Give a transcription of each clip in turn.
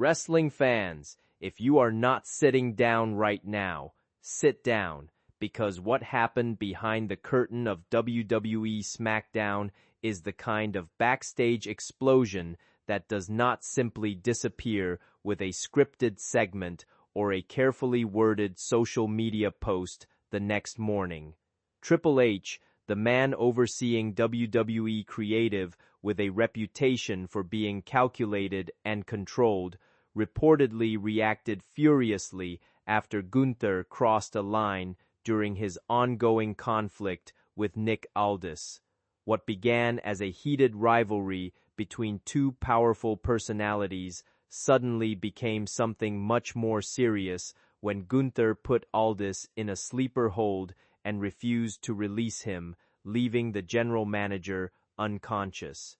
Wrestling fans, if you are not sitting down right now, sit down, because what happened behind the curtain of WWE SmackDown is the kind of backstage explosion that does not simply disappear with a scripted segment or a carefully worded social media post the next morning. Triple H, the man overseeing WWE creative with a reputation for being calculated and controlled, reportedly reacted furiously after Gunther crossed a line during his ongoing conflict with Nick Aldis. What began as a heated rivalry between two powerful personalities suddenly became something much more serious when Gunther put Aldis in a sleeper hold and refused to release him, leaving the general manager unconscious.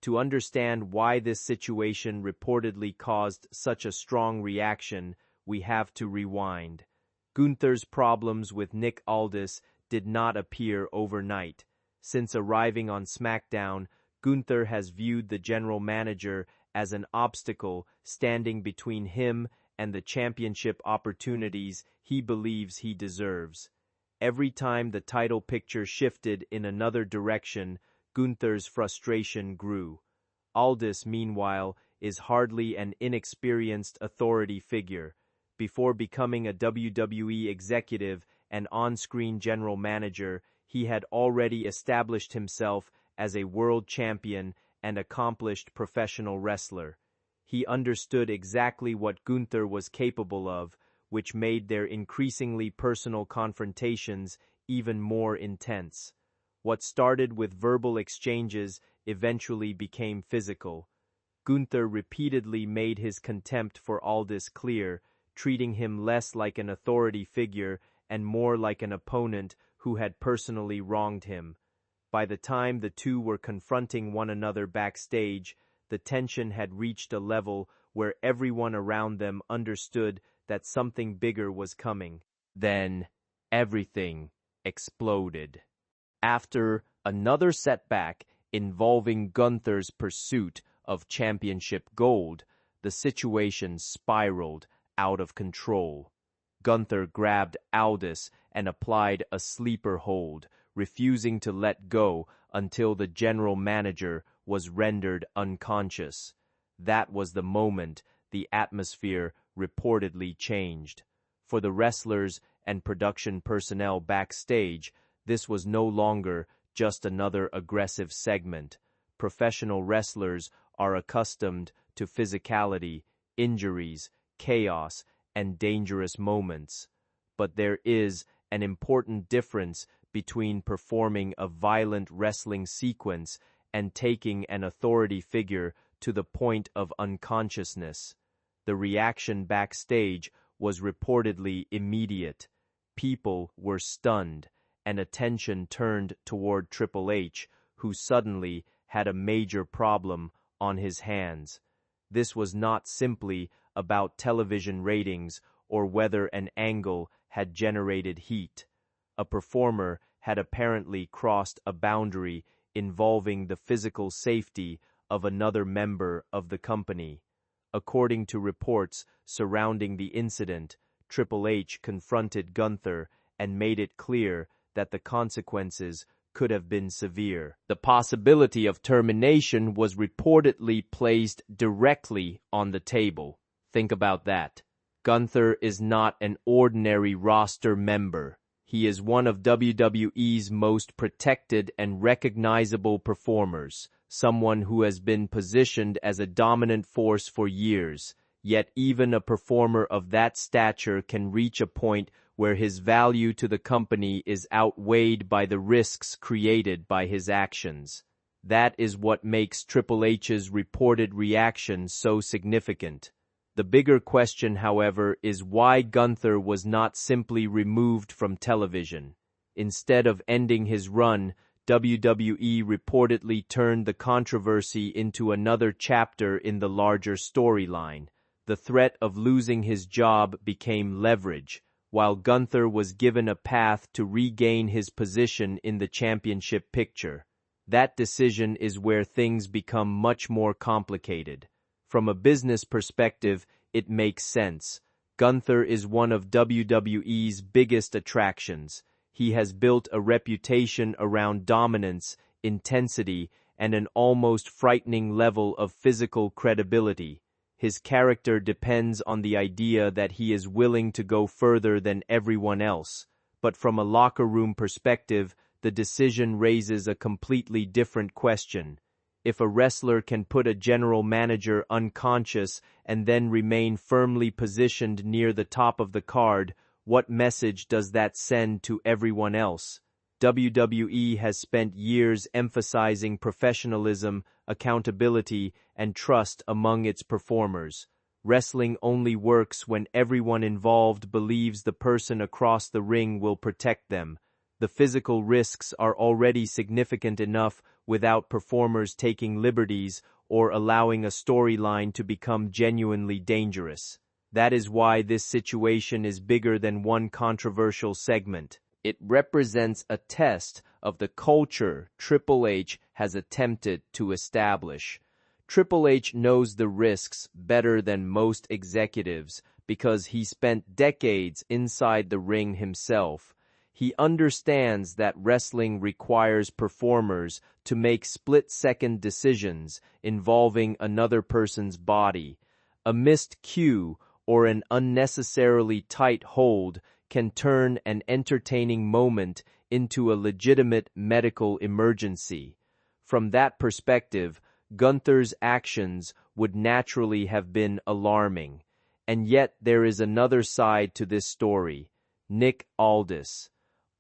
To understand why this situation reportedly caused such a strong reaction, we have to rewind. Gunther's problems with Nick Aldis did not appear overnight. Since arriving on SmackDown, Gunther has viewed the general manager as an obstacle standing between him and the championship opportunities he believes he deserves. Every time the title picture shifted in another direction, Gunther's frustration grew. Aldis, meanwhile, is hardly an inexperienced authority figure. Before becoming a WWE executive and on-screen general manager, he had already established himself as a world champion and accomplished professional wrestler. He understood exactly what Gunther was capable of, which made their increasingly personal confrontations even more intense. What started with verbal exchanges eventually became physical. Gunther repeatedly made his contempt for Aldis clear, treating him less like an authority figure and more like an opponent who had personally wronged him. By the time the two were confronting one another backstage, the tension had reached a level where everyone around them understood that something bigger was coming. Then, everything exploded. After another setback involving Gunther's pursuit of championship gold, the situation spiraled out of control. Gunther grabbed Aldis and applied a sleeper hold, refusing to let go until the general manager was rendered unconscious. That was the moment the atmosphere reportedly changed. For the wrestlers and production personnel backstage, this was no longer just another aggressive segment. Professional wrestlers are accustomed to physicality, injuries, chaos, and dangerous moments. But there is an important difference between performing a violent wrestling sequence and taking an authority figure to the point of unconsciousness. The reaction backstage was reportedly immediate. People were stunned, and attention turned toward Triple H, who suddenly had a major problem on his hands. This was not simply about television ratings or whether an angle had generated heat. A performer had apparently crossed a boundary involving the physical safety of another member of the company. According to reports surrounding the incident, Triple H confronted Gunther and made it clear that the consequences could have been severe. The possibility of termination was reportedly placed directly on the table. Think about that. Gunther is not an ordinary roster member. He is one of WWE's most protected and recognizable performers, someone who has been positioned as a dominant force for years. Yet even a performer of that stature can reach a point where his value to the company is outweighed by the risks created by his actions. That is what makes Triple H's reported reaction so significant. The bigger question, however, is why Gunther was not simply removed from television. Instead of ending his run, WWE reportedly turned the controversy into another chapter in the larger storyline. The threat of losing his job became leverage, while Gunther was given a path to regain his position in the championship picture. That decision is where things become much more complicated. From a business perspective, it makes sense. Gunther is one of WWE's biggest attractions. He has built a reputation around dominance, intensity, and an almost frightening level of physical credibility. His character depends on the idea that he is willing to go further than everyone else. But from a locker room perspective, the decision raises a completely different question. If a wrestler can put a general manager unconscious and then remain firmly positioned near the top of the card, what message does that send to everyone else? WWE has spent years emphasizing professionalism, accountability, and trust among its performers. Wrestling only works when everyone involved believes the person across the ring will protect them. The physical risks are already significant enough without performers taking liberties or allowing a storyline to become genuinely dangerous. That is why this situation is bigger than one controversial segment. It represents a test of the culture Triple H has attempted to establish. Triple H knows the risks better than most executives because he spent decades inside the ring himself. He understands that wrestling requires performers to make split-second decisions involving another person's body. A missed cue or an unnecessarily tight hold can turn an entertaining moment into a legitimate medical emergency. From that perspective, Gunther's actions would naturally have been alarming. And yet there is another side to this story. Nick Aldis.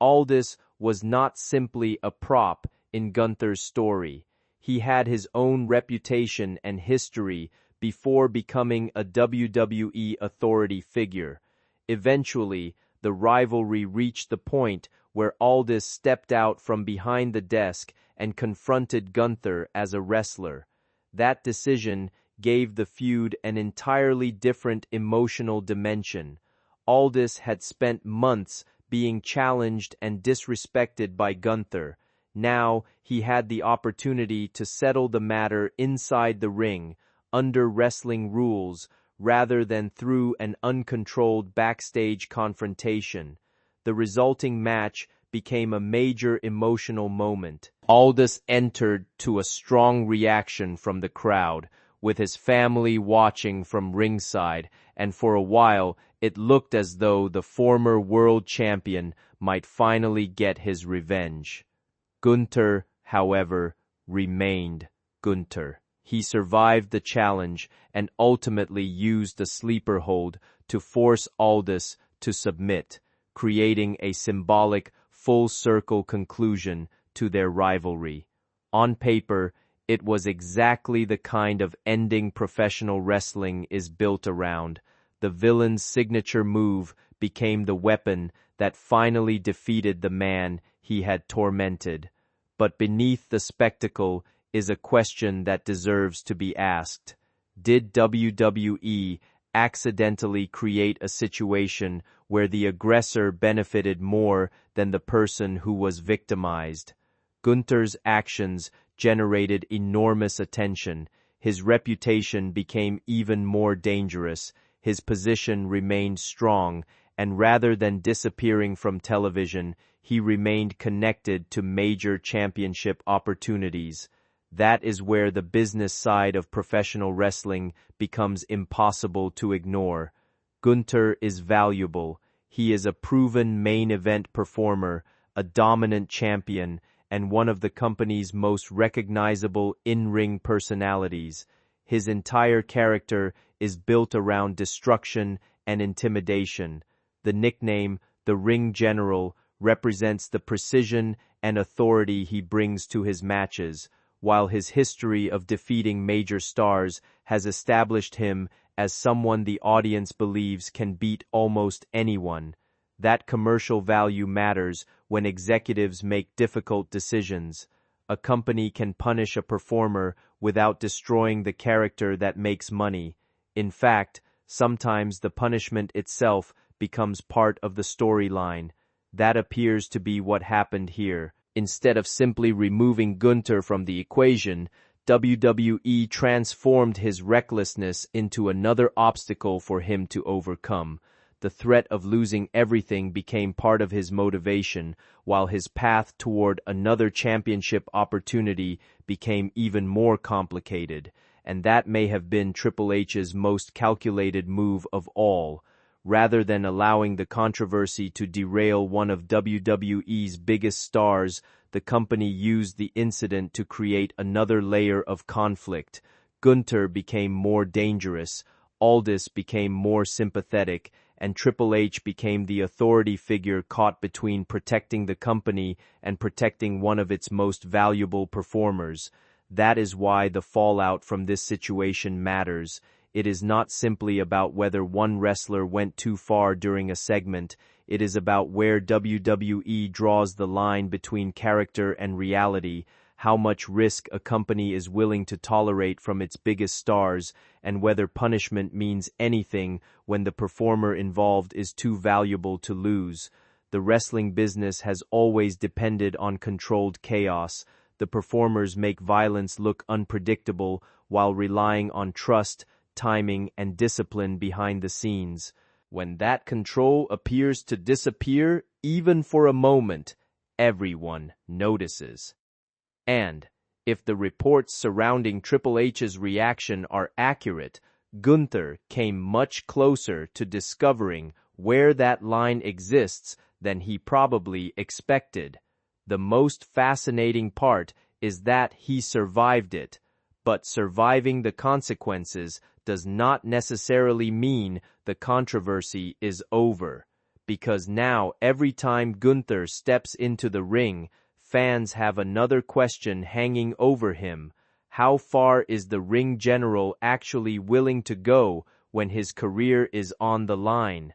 Aldis was not simply a prop in Gunther's story. He had his own reputation and history before becoming a WWE authority figure. Eventually, the rivalry reached the point where Aldis stepped out from behind the desk and confronted Gunther as a wrestler. That decision gave the feud an entirely different emotional dimension. Aldis had spent months being challenged and disrespected by Gunther. Now he had the opportunity to settle the matter inside the ring, under wrestling rules, rather than through an uncontrolled backstage confrontation. The resulting match became a major emotional moment. Aldis entered to a strong reaction from the crowd, with his family watching from ringside, and for a while it looked as though the former world champion might finally get his revenge. Gunther, however, remained Gunther. He survived the challenge and ultimately used the sleeper hold to force Aldis to submit, creating a symbolic full-circle conclusion to their rivalry. On paper, it was exactly the kind of ending professional wrestling is built around. The villain's signature move became the weapon that finally defeated the man he had tormented. But beneath the spectacle is a question that deserves to be asked. Did WWE accidentally create a situation where the aggressor benefited more than the person who was victimized? Gunther's actions generated enormous attention. His reputation became even more dangerous. His position remained strong, and rather than disappearing from television, he remained connected to major championship opportunities. That is where the business side of professional wrestling becomes impossible to ignore. Gunther is valuable. He is a proven main event performer, a dominant champion, and one of the company's most recognizable in-ring personalities. His entire character is built around destruction and intimidation. The nickname, the Ring General, represents the precision and authority he brings to his matches, while his history of defeating major stars has established him as someone the audience believes can beat almost anyone. That commercial value matters when executives make difficult decisions. A company can punish a performer without destroying the character that makes money. In fact, sometimes the punishment itself becomes part of the storyline. That appears to be what happened here. Instead of simply removing Gunther from the equation, WWE transformed his recklessness into another obstacle for him to overcome. The threat of losing everything became part of his motivation, while his path toward another championship opportunity became even more complicated, and that may have been Triple H's most calculated move of all. Rather than allowing the controversy to derail one of WWE's biggest stars, the company used the incident to create another layer of conflict. Gunther became more dangerous, Aldis became more sympathetic, and Triple H became the authority figure caught between protecting the company and protecting one of its most valuable performers. That is why the fallout from this situation matters. It is not simply about whether one wrestler went too far during a segment. It is about where WWE draws the line between character and reality, how much risk a company is willing to tolerate from its biggest stars, and whether punishment means anything when the performer involved is too valuable to lose. The wrestling business has always depended on controlled chaos. The performers make violence look unpredictable while relying on trust, timing, and discipline behind the scenes. When that control appears to disappear, even for a moment, everyone notices. And, if the reports surrounding Triple H's reaction are accurate, Gunther came much closer to discovering where that line exists than he probably expected. The most fascinating part is that he survived it, but surviving the consequences does not necessarily mean the controversy is over, because now every time Gunther steps into the ring, fans have another question hanging over him. How far is the ring general actually willing to go when his career is on the line?